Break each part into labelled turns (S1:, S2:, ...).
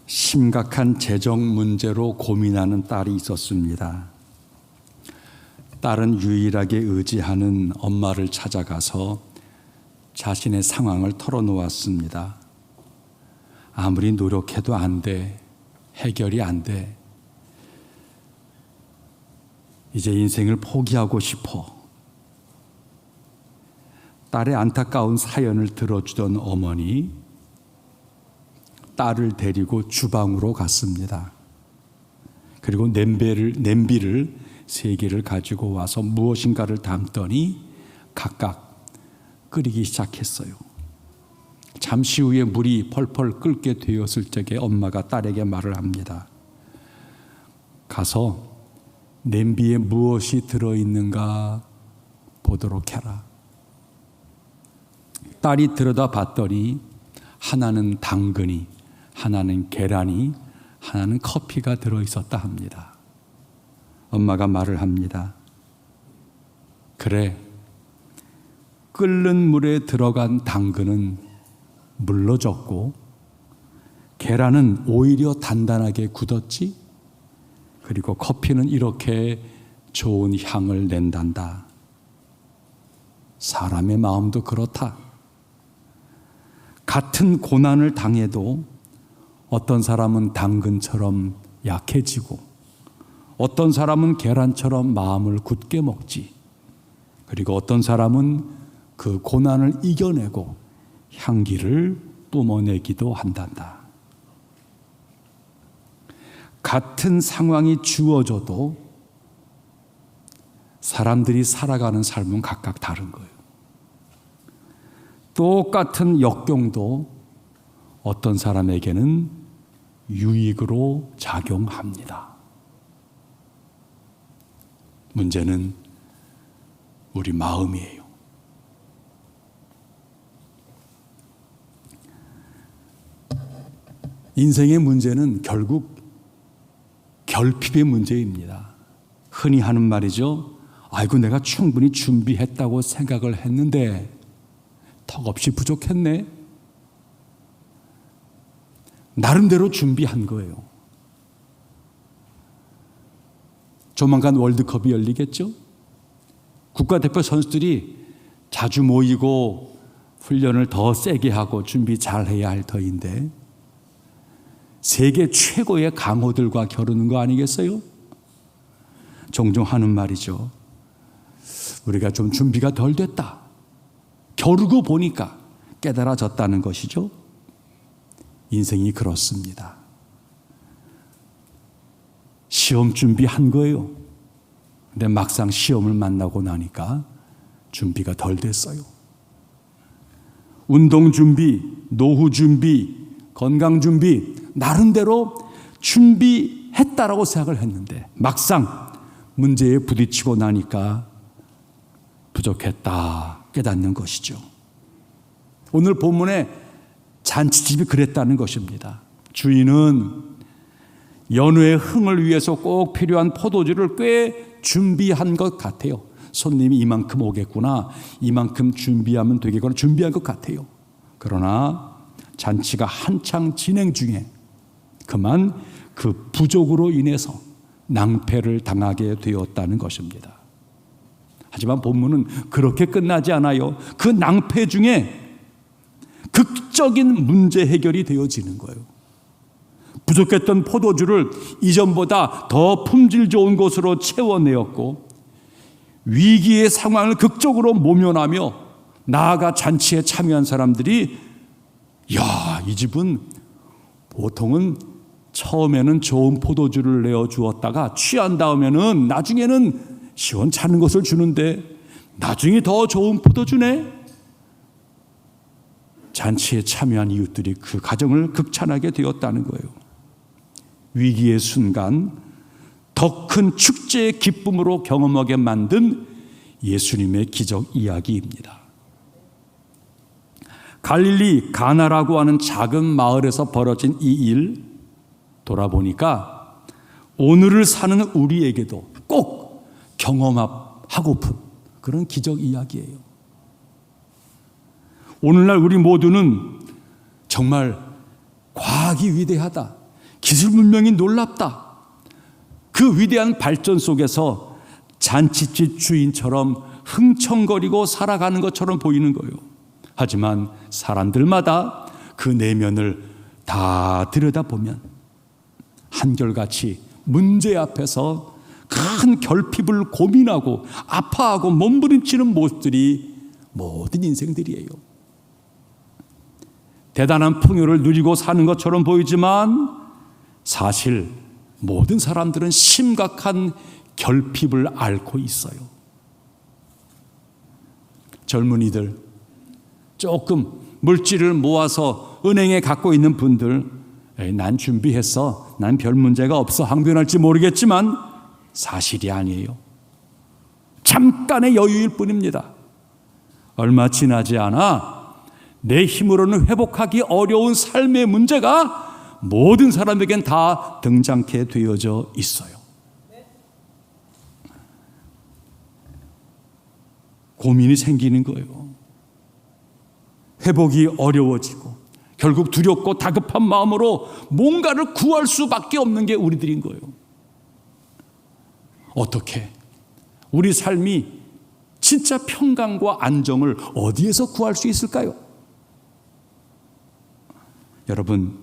S1: 심각한 재정 문제로 고민하는 딸이 있었습니다. 딸은 유일하게 의지하는 엄마를 찾아가서 자신의 상황을 털어놓았습니다. 아무리 노력해도 안 돼. 해결이 안 돼. 이제 인생을 포기하고 싶어. 딸의 안타까운 사연을 들어주던 어머니, 딸을 데리고 주방으로 갔습니다. 그리고 냄비를 3개를 가지고 와서 무엇인가를 담더니 각각 끓이기 시작했어요. 잠시 후에 물이 펄펄 끓게 되었을 적에 엄마가 딸에게 말을 합니다. 가서 냄비에 무엇이 들어있는가 보도록 해라. 딸이 들여다 봤더니 하나는 당근이, 하나는 계란이, 하나는 커피가 들어있었다 합니다. 엄마가 말을 합니다. 그래, 끓는 물에 들어간 당근은 물러졌고 계란은 오히려 단단하게 굳었지, 그리고 커피는 이렇게 좋은 향을 낸단다. 사람의 마음도 그렇다. 같은 고난을 당해도 어떤 사람은 당근처럼 약해지고 어떤 사람은 계란처럼 마음을 굳게 먹지. 그리고 어떤 사람은 그 고난을 이겨내고 향기를 뿜어내기도 한단다. 같은 상황이 주어져도 사람들이 살아가는 삶은 각각 다른 거예요. 똑같은 역경도 어떤 사람에게는 유익으로 작용합니다. 문제는 우리 마음이에요. 인생의 문제는 결국 결핍의 문제입니다. 흔히 하는 말이죠. 아이고, 내가 충분히 준비했다고 생각을 했는데 턱없이 부족했네. 나름대로 준비한 거예요. 조만간 월드컵이 열리겠죠? 국가대표 선수들이 자주 모이고 훈련을 더 세게 하고 준비 잘 해야 할 터인데 세계 최고의 강호들과 겨루는 거 아니겠어요? 종종 하는 말이죠. 우리가 좀 준비가 덜 됐다. 겨루고 보니까 깨달아졌다는 것이죠. 인생이 그렇습니다. 시험 준비한 거예요. 근데 막상 시험을 만나고 나니까 준비가 덜 됐어요. 운동 준비, 노후 준비, 건강 준비, 나름대로 준비했다라고 생각을 했는데 막상 문제에 부딪히고 나니까 부족했다 깨닫는 것이죠. 오늘 본문에 잔치집이 그랬다는 것입니다. 주인은 연회의 흥을 위해서 꼭 필요한 포도주를 꽤 준비한 것 같아요. 손님이 이만큼 오겠구나, 이만큼 준비하면 되겠구나 준비한 것 같아요. 그러나 잔치가 한창 진행 중에 그만 그 부족으로 인해서 낭패를 당하게 되었다는 것입니다. 하지만 본문은 그렇게 끝나지 않아요. 그 낭패 중에 극적인 문제 해결이 되어지는 거예요. 부족했던 포도주를 이전보다 더 품질 좋은 곳으로 채워내었고 위기의 상황을 극적으로 모면하며 나아가 잔치에 참여한 사람들이 야, 이 집은 보통은 처음에는 좋은 포도주를 내어주었다가 취한 다음에는 나중에는 시원찮은 것을 주는데 나중에 더 좋은 포도주네. 잔치에 참여한 이웃들이 그 가정을 극찬하게 되었다는 거예요. 위기의 순간 더 큰 축제의 기쁨으로 경험하게 만든 예수님의 기적 이야기입니다. 갈릴리 가나라고 하는 작은 마을에서 벌어진 이 일 돌아보니까 오늘을 사는 우리에게도 꼭 경험하고픈 그런 기적 이야기예요. 오늘날 우리 모두는 정말 과학이 위대하다, 기술 문명이 놀랍다. 그 위대한 발전 속에서 잔치집 주인처럼 흥청거리고 살아가는 것처럼 보이는 거예요. 하지만 사람들마다 그 내면을 다 들여다보면 한결같이 문제 앞에서 큰 결핍을 고민하고 아파하고 몸부림치는 모습들이 모든 인생들이에요. 대단한 풍요를 누리고 사는 것처럼 보이지만 사실 모든 사람들은 심각한 결핍을 앓고 있어요. 젊은이들, 조금 물질을 모아서 은행에 갖고 있는 분들, 난 준비했어, 난 별 문제가 없어 항변할지 모르겠지만 사실이 아니에요. 잠깐의 여유일 뿐입니다. 얼마 지나지 않아 내 힘으로는 회복하기 어려운 삶의 문제가 모든 사람에겐 다 등장케 되어져 있어요. 고민이 생기는 거예요. 회복이 어려워지고 결국 두렵고 다급한 마음으로 뭔가를 구할 수밖에 없는 게 우리들인 거예요. 어떻게 우리 삶이 진짜 평강과 안정을 어디에서 구할 수 있을까요? 여러분,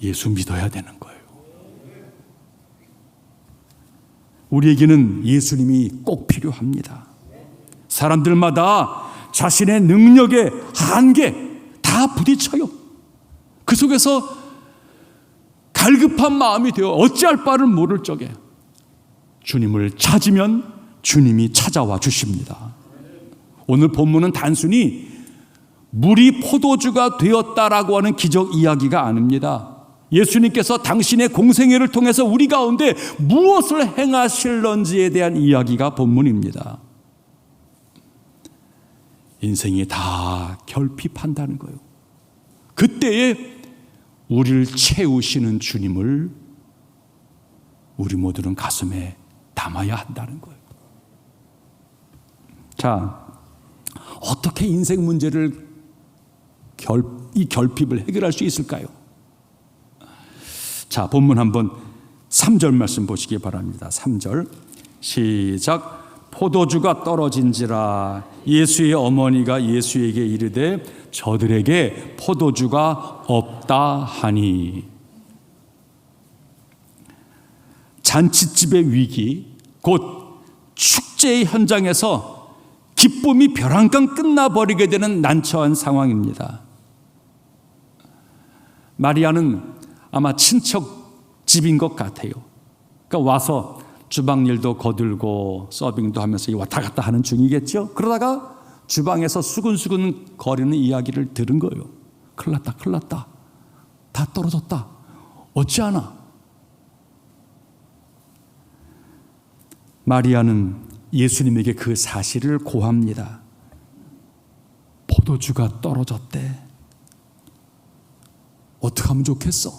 S1: 예수 믿어야 되는 거예요. 우리에게는 예수님이 꼭 필요합니다. 사람들마다 자신의 능력의 한계 다 부딪혀요. 그 속에서 갈급한 마음이 되어 어찌할 바를 모를 적에 주님을 찾으면 주님이 찾아와 주십니다. 오늘 본문은 단순히 물이 포도주가 되었다라고 하는 기적 이야기가 아닙니다. 예수님께서 당신의 공생애를 통해서 우리 가운데 무엇을 행하실런지에 대한 이야기가 본문입니다. 인생이 다 결핍한다는 거예요. 그때에 우리를 채우시는 주님을 우리 모두는 가슴에 담아야 한다는 거예요. 자, 어떻게 인생 문제를 이 결핍을 해결할 수 있을까요? 자, 본문 한번 3절 말씀 보시기 바랍니다. 3절 시작. 포도주가 떨어진지라 예수의 어머니가 예수에게 이르되 저들에게 포도주가 없다 하니. 잔치집의 위기, 곧 축제의 현장에서 기쁨이 벼랑간 끝나버리게 되는 난처한 상황입니다. 마리아는 아마 친척 집인 것 같아요. 그러니까 와서 주방 일도 거들고 서빙도 하면서 왔다 갔다 하는 중이겠죠. 그러다가 주방에서 수근수근 거리는 이야기를 들은 거예요. 큰일 났다, 큰일 났다. 다 떨어졌다. 어찌하나. 마리아는 예수님에게 그 사실을 고합니다. 포도주가 떨어졌대. 어떻게 하면 좋겠어?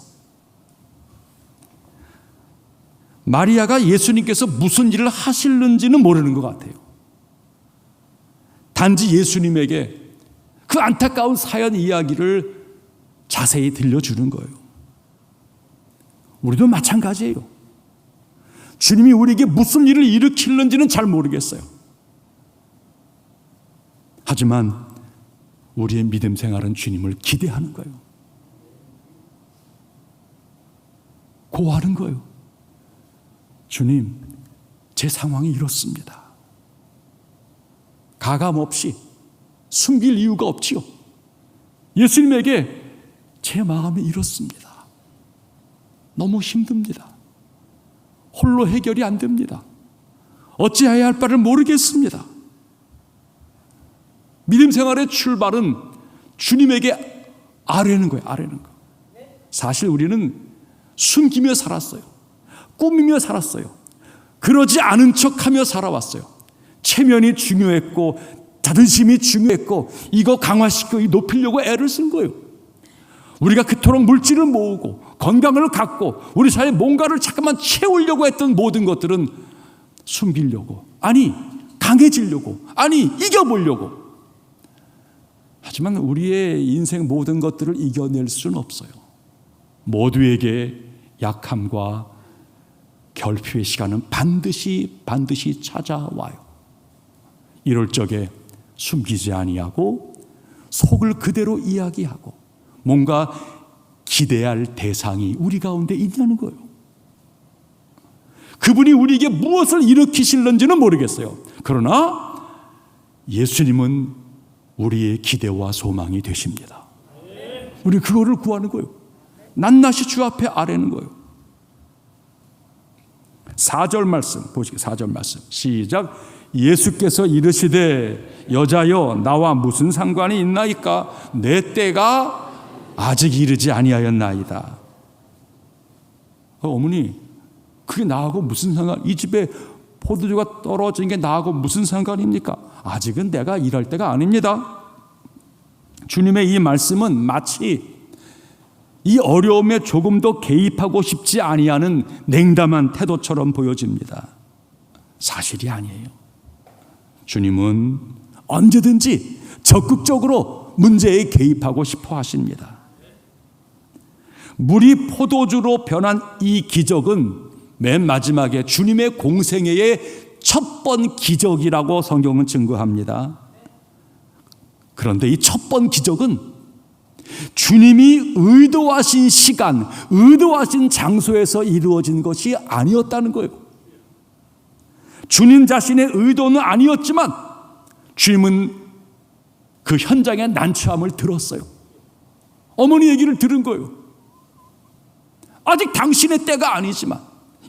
S1: 마리아가 예수님께서 무슨 일을 하실는지는 모르는 것 같아요. 단지 예수님에게 그 안타까운 사연 이야기를 자세히 들려주는 거예요. 우리도 마찬가지예요. 주님이 우리에게 무슨 일을 일으키는지는 잘 모르겠어요. 하지만 우리의 믿음 생활은 주님을 기대하는 거예요. 고하는 거예요. 주님, 제 상황이 이렇습니다. 가감 없이 숨길 이유가 없지요. 예수님에게 제 마음이 이렇습니다. 너무 힘듭니다. 홀로 해결이 안 됩니다. 어찌해야 할 바를 모르겠습니다. 믿음 생활의 출발은 주님에게 아뢰는 거예요. 아뢰는 거. 사실 우리는 숨기며 살았어요. 꾸미며 살았어요. 그러지 않은 척하며 살아왔어요. 체면이 중요했고 자존심이 중요했고 이거 강화시키고 높이려고 애를 쓴 거예요. 우리가 그토록 물질을 모으고 건강을 갖고 우리 사회에 뭔가를 잠깐만 채우려고 했던 모든 것들은 숨기려고, 아니 강해지려고, 아니 이겨보려고. 하지만 우리의 인생 모든 것들을 이겨낼 수는 없어요. 모두에게 약함과 결핍의 시간은 반드시 찾아와요. 이럴 적에 숨기지 아니하고 속을 그대로 이야기하고 뭔가 기대할 대상이 우리 가운데 있다는 거예요. 그분이 우리에게 무엇을 일으키실는지는 모르겠어요. 그러나 예수님은 우리의 기대와 소망이 되십니다. 우리 그거를 구하는 거예요. 낱낱이 주 앞에 아뢰는 거예요. 4절 말씀 보시게. 4절 말씀 시작. 예수께서 이르시되 여자여 나와 무슨 상관이 있나이까? 내 때가 아직 이르지 아니하였나이다. 어머니, 그게 나하고 무슨 상관? 이 집에 포도주가 떨어진 게 나하고 무슨 상관입니까? 아직은 내가 일할 때가 아닙니다. 주님의 이 말씀은 마치 이 어려움에 조금 더 개입하고 싶지 아니하는 냉담한 태도처럼 보여집니다. 사실이 아니에요. 주님은 언제든지 적극적으로 문제에 개입하고 싶어 하십니다. 물이 포도주로 변한 이 기적은 맨 마지막에 주님의 공생애의 첫 번 기적이라고 성경은 증거합니다. 그런데 이 첫 번 기적은 주님이 의도하신 시간, 의도하신 장소에서 이루어진 것이 아니었다는 거예요. 주님 자신의 의도는 아니었지만 주님은 그 현장의 난처함을 들었어요. 어머니 얘기를 들은 거예요. 아직 당신의 때가 아니지만,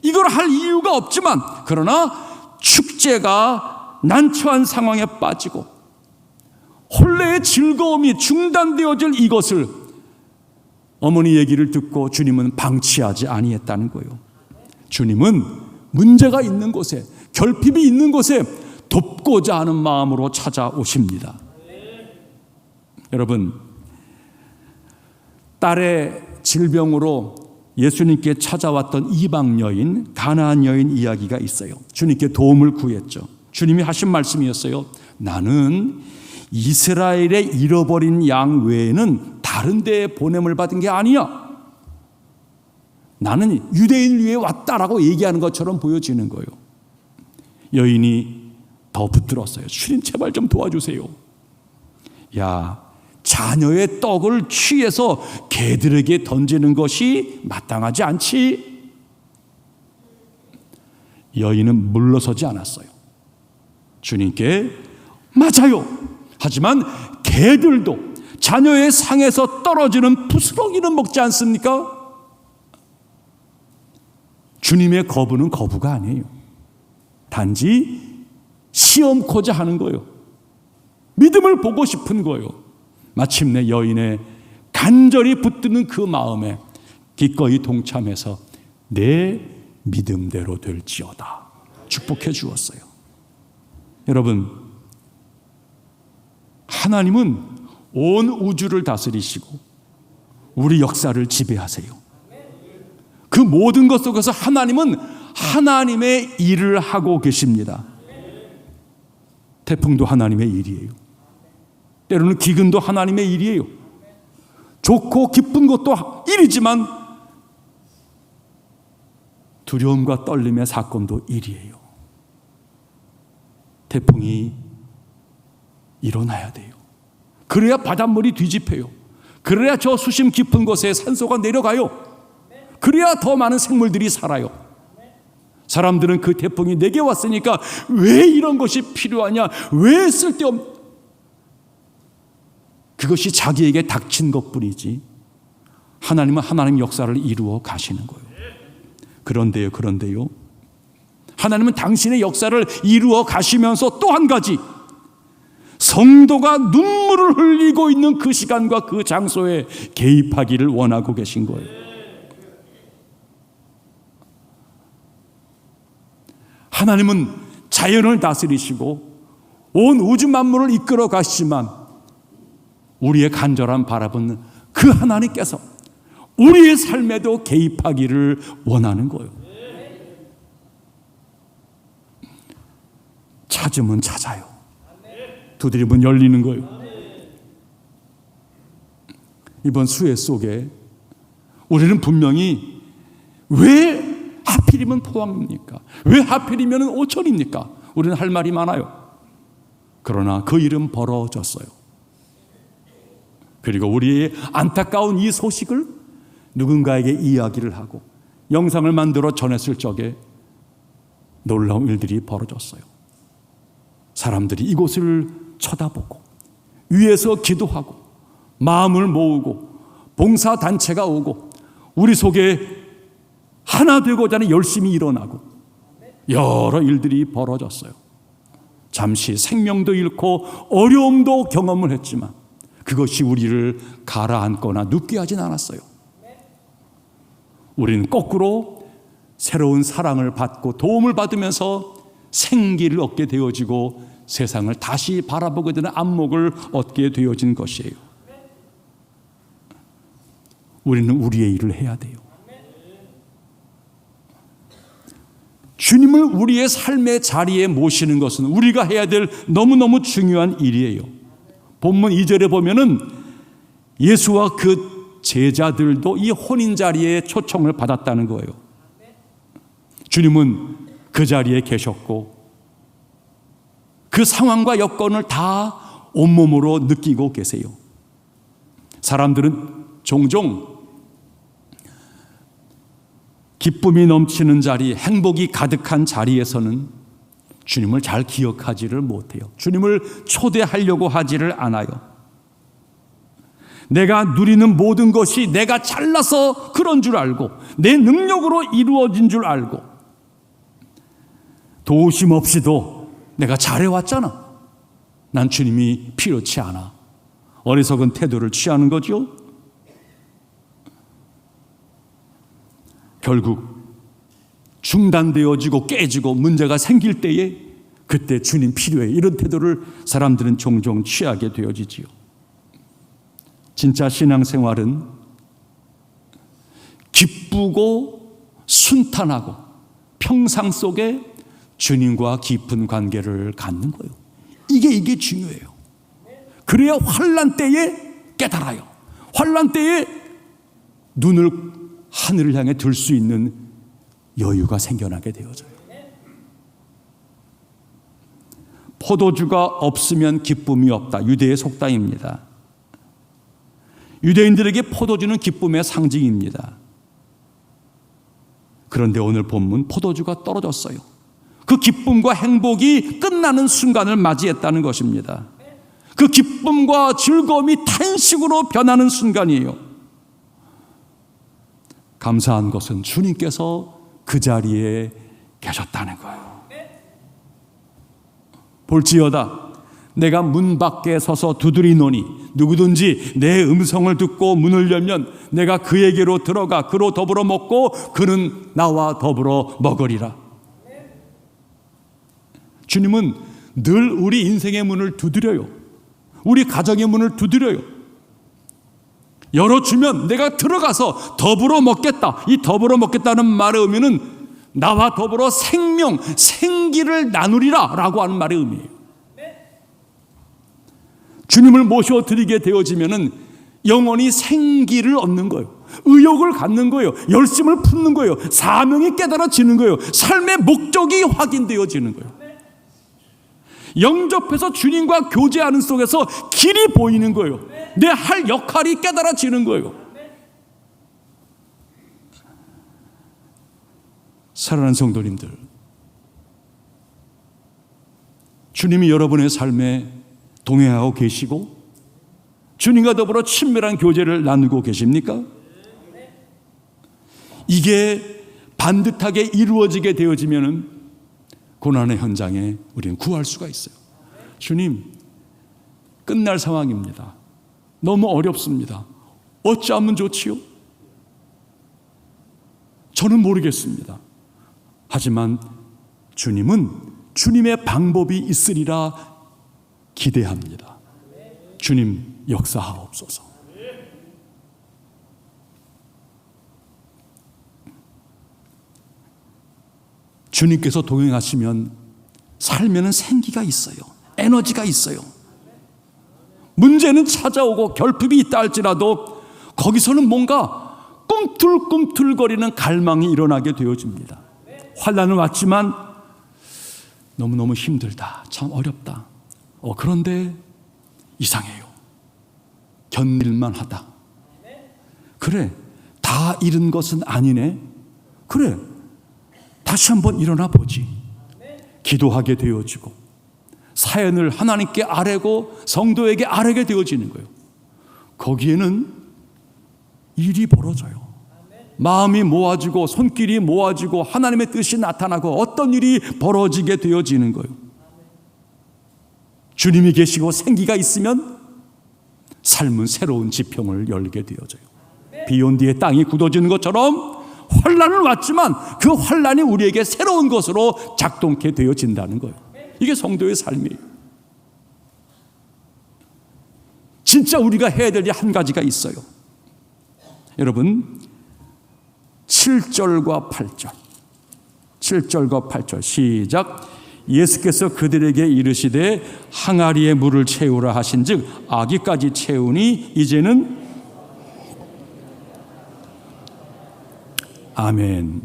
S1: 이걸 할 이유가 없지만, 그러나 축제가 난처한 상황에 빠지고 혼례의 즐거움이 중단되어질 이것을 어머니 얘기를 듣고 주님은 방치하지 아니했다는 거예요. 주님은 문제가 있는 곳에, 결핍이 있는 곳에 돕고자 하는 마음으로 찾아오십니다. 여러분, 딸의 질병으로 예수님께 찾아왔던 이방 여인, 가나안 여인 이야기가 있어요. 주님께 도움을 구했죠. 주님이 하신 말씀이었어요. 나는 이스라엘의 잃어버린 양 외에는 다른 데에 보냄을 받은 게 아니야. 나는 유대인 위에 왔다라고 얘기하는 것처럼 보여지는 거예요. 여인이 더 붙들었어요. 주님 제발 좀 도와주세요. 야, 자녀의 떡을 취해서 개들에게 던지는 것이 마땅하지 않지. 여인은 물러서지 않았어요. 주님께 맞아요. 하지만 개들도 자녀의 상에서 떨어지는 부스러기는 먹지 않습니까? 주님의 거부는 거부가 아니에요. 단지 시험코자 하는 거예요. 믿음을 보고 싶은 거예요. 마침내 여인의 간절히 붙드는 그 마음에 기꺼이 동참해서 내 믿음대로 될지어다 축복해 주었어요. 여러분, 하나님은 온 우주를 다스리시고 우리 역사를 지배하세요. 그 모든 것 속에서 하나님은 하나님의 일을 하고 계십니다. 태풍도 하나님의 일이에요. 때로는 기근도 하나님의 일이에요. 좋고 기쁜 것도 일이지만 두려움과 떨림의 사건도 일이에요. 태풍이 일어나야 돼요. 그래야 바닷물이 뒤집혀요. 그래야 저 수심 깊은 곳에 산소가 내려가요. 그래야 더 많은 생물들이 살아요. 사람들은 그 태풍이 내게 왔으니까 왜 이런 것이 필요하냐, 왜 쓸데없, 그것이 자기에게 닥친 것뿐이지 하나님은 하나님 역사를 이루어 가시는 거예요. 그런데요, 하나님은 당신의 역사를 이루어 가시면서 또 한 가지, 성도가 눈물을 흘리고 있는 그 시간과 그 장소에 개입하기를 원하고 계신 거예요. 하나님은 자연을 다스리시고 온 우주 만물을 이끌어 가시지만 우리의 간절한 바람은 그 하나님께서 우리의 삶에도 개입하기를 원하는 거예요. 찾으면 찾아요. 두드리면 열리는 거예요. 이번 수해 속에 우리는 분명히 왜 하필이면 포항입니까? 왜 하필이면 오천입니까? 우리는 할 말이 많아요. 그러나 그 일은 벌어졌어요. 그리고 우리의 안타까운 이 소식을 누군가에게 이야기를 하고 영상을 만들어 전했을 적에 놀라운 일들이 벌어졌어요. 사람들이 이곳을 쳐다보고 위에서 기도하고 마음을 모으고 봉사단체가 오고 우리 속에 하나 되고자 하는 열심히 일어나고 여러 일들이 벌어졌어요. 잠시 생명도 잃고 어려움도 경험을 했지만 그것이 우리를 가라앉거나 눕게 하진 않았어요. 우리는 거꾸로 새로운 사랑을 받고 도움을 받으면서 생기를 얻게 되어지고 세상을 다시 바라보게 되는 안목을 얻게 되어진 것이에요. 우리는 우리의 일을 해야 돼요. 주님을 우리의 삶의 자리에 모시는 것은 우리가 해야 될 너무너무 중요한 일이에요. 본문 2절에 보면은 예수와 그 제자들도 이 혼인 자리에 초청을 받았다는 거예요. 주님은 그 자리에 계셨고 그 상황과 여건을 다 온몸으로 느끼고 계세요. 사람들은 종종 기쁨이 넘치는 자리, 행복이 가득한 자리에서는 주님을 잘 기억하지를 못해요. 주님을 초대하려고 하지를 않아요. 내가 누리는 모든 것이 내가 잘나서 그런 줄 알고 내 능력으로 이루어진 줄 알고 도우심 없이도 내가 잘해왔잖아. 난 주님이 필요치 않아. 어리석은 태도를 취하는 거죠. 결국 중단되어지고 깨지고 문제가 생길 때에 그때 주님 필요해. 이런 태도를 사람들은 종종 취하게 되어지지요. 진짜 신앙생활은 기쁘고 순탄하고 평상 속에 주님과 깊은 관계를 갖는 거예요. 이게 중요해요. 그래야 환난 때에 깨달아요. 환난 때에 눈을 하늘을 향해 들 수 있는 여유가 생겨나게 되어져요. 포도주가 없으면 기쁨이 없다. 유대의 속담입니다. 유대인들에게 포도주는 기쁨의 상징입니다. 그런데 오늘 본문 포도주가 떨어졌어요. 그 기쁨과 행복이 끝나는 순간을 맞이했다는 것입니다. 그 기쁨과 즐거움이 탄식으로 변하는 순간이에요. 감사한 것은 주님께서 그 자리에 계셨다는 거예요. 볼지어다 내가 문 밖에 서서 두드리노니 누구든지 내 음성을 듣고 문을 열면 내가 그에게로 들어가 그로 더불어 먹고 그는 나와 더불어 먹으리라. 주님은 늘 우리 인생의 문을 두드려요. 우리 가정의 문을 두드려요. 열어주면 내가 들어가서 더불어 먹겠다. 이 더불어 먹겠다는 말의 의미는 나와 더불어 생명, 생기를 나누리라 라고 하는 말의 의미예요. 주님을 모셔드리게 되어지면 영원히 생기를 얻는 거예요. 의욕을 갖는 거예요. 열심을 품는 거예요. 사명이 깨달아지는 거예요. 삶의 목적이 확인되어지는 거예요. 영접해서 주님과 교제하는 속에서 길이 보이는 거예요. 내 할 역할이 깨달아지는 거예요. 사랑하는 성도님들, 주님이 여러분의 삶에 동행하고 계시고 주님과 더불어 친밀한 교제를 나누고 계십니까? 이게 반듯하게 이루어지게 되어지면 고난의 현장에 우리는 구할 수가 있어요. 주님, 끝날 상황입니다. 너무 어렵습니다. 어찌하면 좋지요? 저는 모르겠습니다. 하지만 주님은 주님의 방법이 있으리라 기대합니다. 주님 역사하옵소서. 주님께서 동행하시면 삶에는 생기가 있어요. 에너지가 있어요. 문제는 찾아오고 결핍이 있다 할지라도 거기서는 뭔가 꿈틀꿈틀거리는 갈망이 일어나게 되어집니다. 환난은 왔지만 너무너무 힘들다, 참 어렵다. 그런데 이상해요. 견딜만 하다. 그래, 다 잃은 것은 아니네. 그래, 다시 한번 일어나 보지. 기도하게 되어지고 사연을 하나님께 아뢰고 성도에게 아뢰게 되어지는 거예요. 거기에는 일이 벌어져요. 마음이 모아지고 손길이 모아지고 하나님의 뜻이 나타나고 어떤 일이 벌어지게 되어지는 거예요. 주님이 계시고 생기가 있으면 삶은 새로운 지평을 열게 되어져요. 비 온 뒤에 땅이 굳어지는 것처럼 환난은 왔지만 그 환난이 우리에게 새로운 것으로 작동케 되어진다는 거예요. 이게 성도의 삶이에요. 진짜 우리가 해야 될 일 한 가지가 있어요. 여러분, 7절과 8절 7절과 8절 시작. 예수께서 그들에게 이르시되 항아리에 물을 채우라 하신즉 아기까지 채우니 이제는 아멘.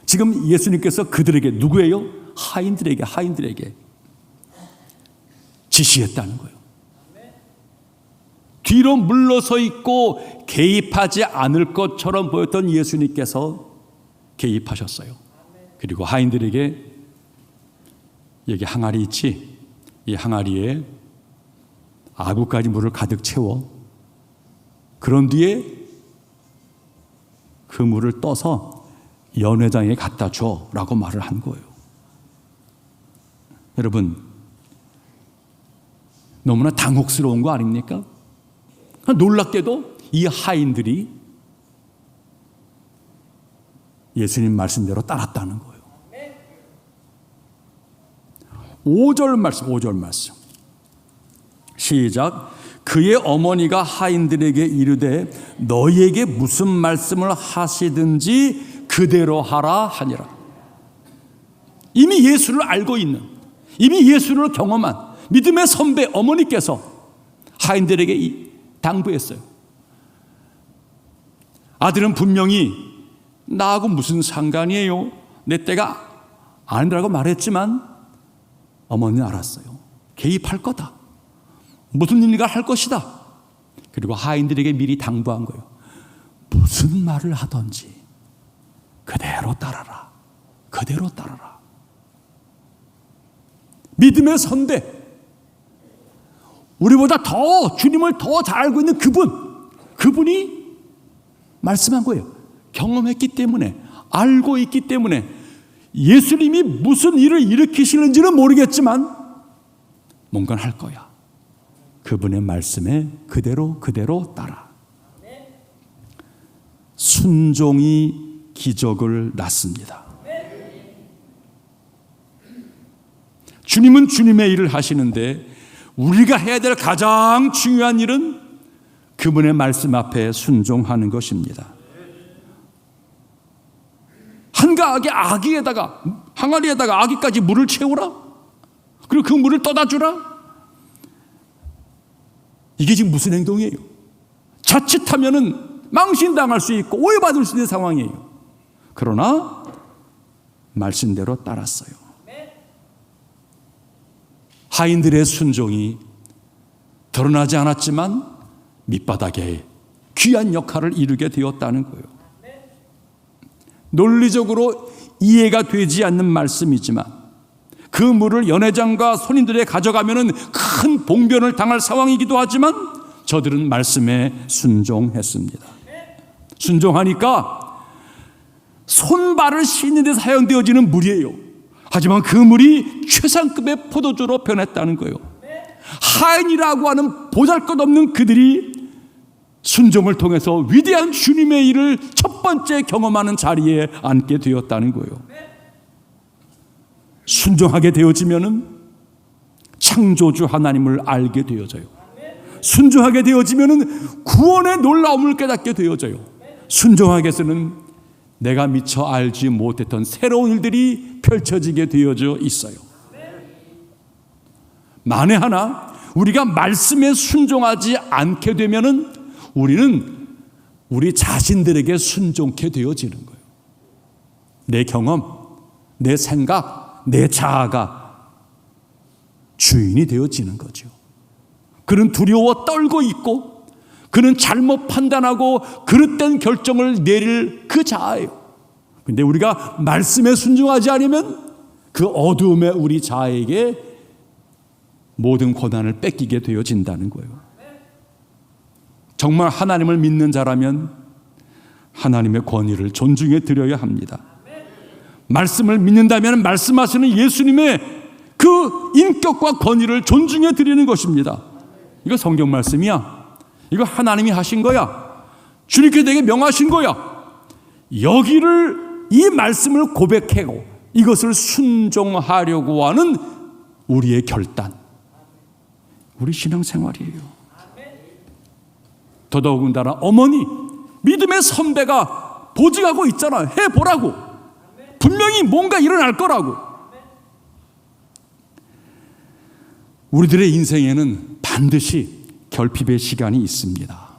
S1: 지금 예수님께서 그들에게, 누구예요? 하인들에게 지시했다는 거예요. 뒤로 물러서 있고 개입하지 않을 것처럼 보였던 예수님께서 개입하셨어요. 그리고 하인들에게 여기 항아리 있지? 이 항아리에 아구까지 물을 가득 채워. 그런 뒤에 그 물을 떠서 연회장에 갖다 줘라고 말을 한 거예요. 여러분, 너무나 당혹스러운 거 아닙니까? 놀랍게도 이 하인들이 예수님 말씀대로 따랐다는 거예요. 5절 말씀 시작. 그의 어머니가 하인들에게 이르되 너희에게 무슨 말씀을 하시든지 그대로 하라 하니라. 이미 예수를 알고 있는, 이미 예수를 경험한 믿음의 선배 어머니께서 하인들에게 당부했어요. 아들은 분명히 나하고 무슨 상관이에요? 내 때가 아니라고 말했지만 어머니는 알았어요. 개입할 거다. 무슨 일인가 할 것이다. 그리고 하인들에게 미리 당부한 거예요. 무슨 말을 하든지 그대로 따라라. 그대로 따라라. 믿음의 선배, 우리보다 더 주님을 더 잘 알고 있는 그분이 말씀한 거예요. 경험했기 때문에, 알고 있기 때문에 예수님이 무슨 일을 일으키시는지는 모르겠지만 뭔가 할 거야. 그분의 말씀에 그대로 따라. 순종이 기적을 낳습니다. 주님은 주님의 일을 하시는데 우리가 해야 될 가장 중요한 일은 그분의 말씀 앞에 순종하는 것입니다. 항아리에다가 아기까지 물을 채우라? 그리고 그 물을 떠다 주라? 이게 지금 무슨 행동이에요? 자칫하면은 망신당할 수 있고 오해받을 수 있는 상황이에요. 그러나 말씀대로 따랐어요. 하인들의 순종이 드러나지 않았지만 밑바닥에 귀한 역할을 이루게 되었다는 거예요. 논리적으로 이해가 되지 않는 말씀이지만 그 물을 연회장과 손님들에 가져가면은 큰 봉변을 당할 상황이기도 하지만 저들은 말씀에 순종했습니다. 순종하니까 손발을 씻는 데 사용되어지는 물이에요. 하지만 그 물이 최상급의 포도주로 변했다는 거예요. 하인이라고 하는 보잘것없는 그들이 순종을 통해서 위대한 주님의 일을 첫 번째 경험하는 자리에 앉게 되었다는 거예요. 순종하게 되어지면은 창조주 하나님을 알게 되어져요. 순종하게 되어지면은 구원의 놀라움을 깨닫게 되어져요. 순종하게 해서는 내가 미처 알지 못했던 새로운 일들이 펼쳐지게 되어져 있어요. 만에 하나 우리가 말씀에 순종하지 않게 되면은 우리는 우리 자신들에게 순종케 되어지는 거예요. 내 경험, 내 생각, 내 자아가 주인이 되어지는 거죠. 그는 두려워 떨고 있고 그는 잘못 판단하고 그릇된 결정을 내릴 그 자아예요. 그런데 우리가 말씀에 순종하지 않으면 그 어두움에 우리 자아에게 모든 권한을 뺏기게 되어진다는 거예요. 정말 하나님을 믿는 자라면 하나님의 권위를 존중해 드려야 합니다. 말씀을 믿는다면 말씀하시는 예수님의 그 인격과 권위를 존중해 드리는 것입니다. 이거 성경 말씀이야. 이거 하나님이 하신 거야. 주님께 내게 명하신 거야. 여기를 이 말씀을 고백하고 이것을 순종하려고 하는 우리의 결단, 우리 신앙생활이에요. 더더군다나 어머니, 믿음의 선배가 보증하고 있잖아. 해보라고. 분명히 뭔가 일어날 거라고. 우리들의 인생에는 반드시 결핍의 시간이 있습니다.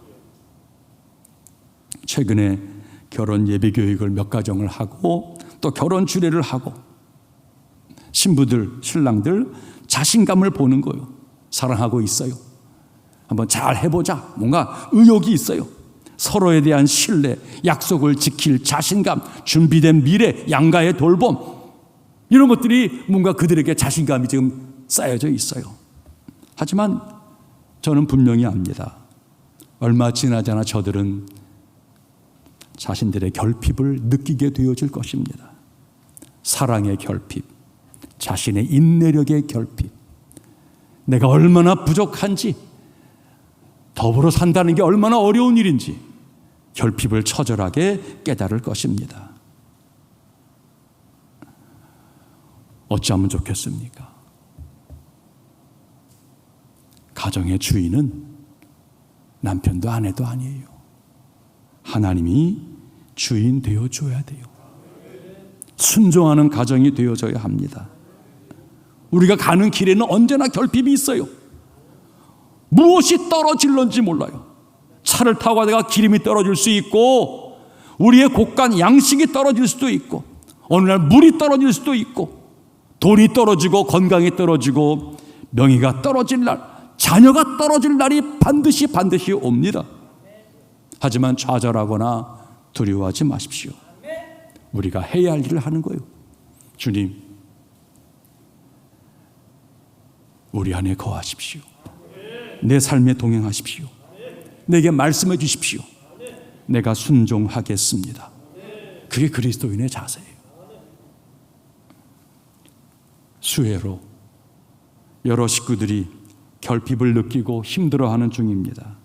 S1: 최근에 결혼 예배 교육을 몇 가정을 하고 또 결혼 주례를 하고 신부들, 신랑들 자신감을 보는 거예요. 사랑하고 있어요. 한번 잘 해보자. 뭔가 의욕이 있어요. 서로에 대한 신뢰, 약속을 지킬 자신감, 준비된 미래, 양가의 돌봄, 이런 것들이 뭔가 그들에게 자신감이 지금 쌓여져 있어요. 하지만 저는 분명히 압니다. 얼마 지나지 않아 저들은 자신들의 결핍을 느끼게 되어질 것입니다. 사랑의 결핍, 자신의 인내력의 결핍, 내가 얼마나 부족한지, 더불어 산다는 게 얼마나 어려운 일인지 결핍을 처절하게 깨달을 것입니다. 어찌하면 좋겠습니까? 가정의 주인은 남편도 아내도 아니에요. 하나님이 주인 되어줘야 돼요. 순종하는 가정이 되어져야 합니다. 우리가 가는 길에는 언제나 결핍이 있어요. 무엇이 떨어질런지 몰라요. 차를 타고 가다가 기름이 떨어질 수 있고, 우리의 곡간 양식이 떨어질 수도 있고, 어느 날 물이 떨어질 수도 있고, 돈이 떨어지고 건강이 떨어지고 명예가 떨어질 날, 자녀가 떨어질 날이 반드시 옵니다. 하지만 좌절하거나 두려워하지 마십시오. 우리가 해야 할 일을 하는 거예요. 주님, 우리 안에 거하십시오. 내 삶에 동행하십시오. 내게 말씀해 주십시오. 내가 순종하겠습니다. 그게 그리스도인의 자세예요. 수혜로 여러 식구들이 결핍을 느끼고 힘들어하는 중입니다.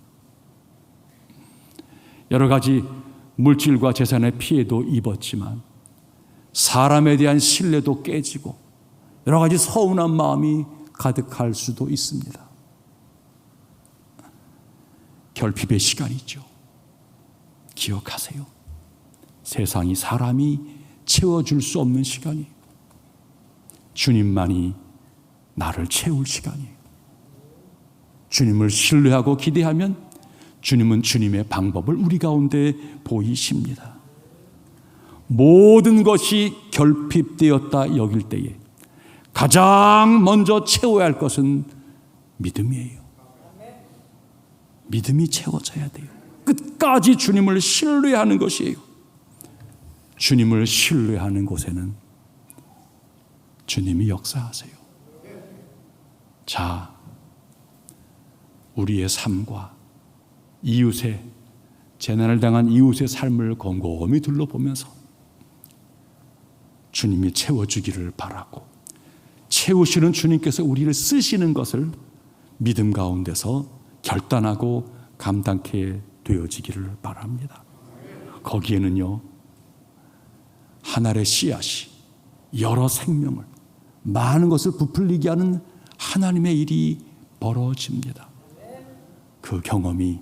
S1: 여러 가지 물질과 재산의 피해도 입었지만 사람에 대한 신뢰도 깨지고 여러 가지 서운한 마음이 가득할 수도 있습니다. 결핍의 시간이죠. 기억하세요. 세상이 사람이 채워줄 수 없는 시간이에요. 주님만이 나를 채울 시간이에요. 주님을 신뢰하고 기대하면 주님은 주님의 방법을 우리 가운데 보이십니다. 모든 것이 결핍되었다 여길 때에 가장 먼저 채워야 할 것은 믿음이에요. 믿음이 채워져야 돼요. 끝까지 주님을 신뢰하는 것이에요. 주님을 신뢰하는 곳에는 주님이 역사하세요. 자, 우리의 삶과 이웃의, 재난을 당한 이웃의 삶을 곰곰이 둘러보면서 주님이 채워주기를 바라고, 채우시는 주님께서 우리를 쓰시는 것을 믿음 가운데서 결단하고 감당케 되어지기를 바랍니다. 거기에는요, 한 알의 씨앗이 여러 생명을, 많은 것을 부풀리게 하는 하나님의 일이 벌어집니다. 그 경험이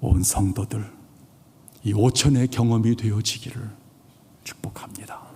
S1: 온 성도들, 이 5천의 경험이 되어지기를 축복합니다.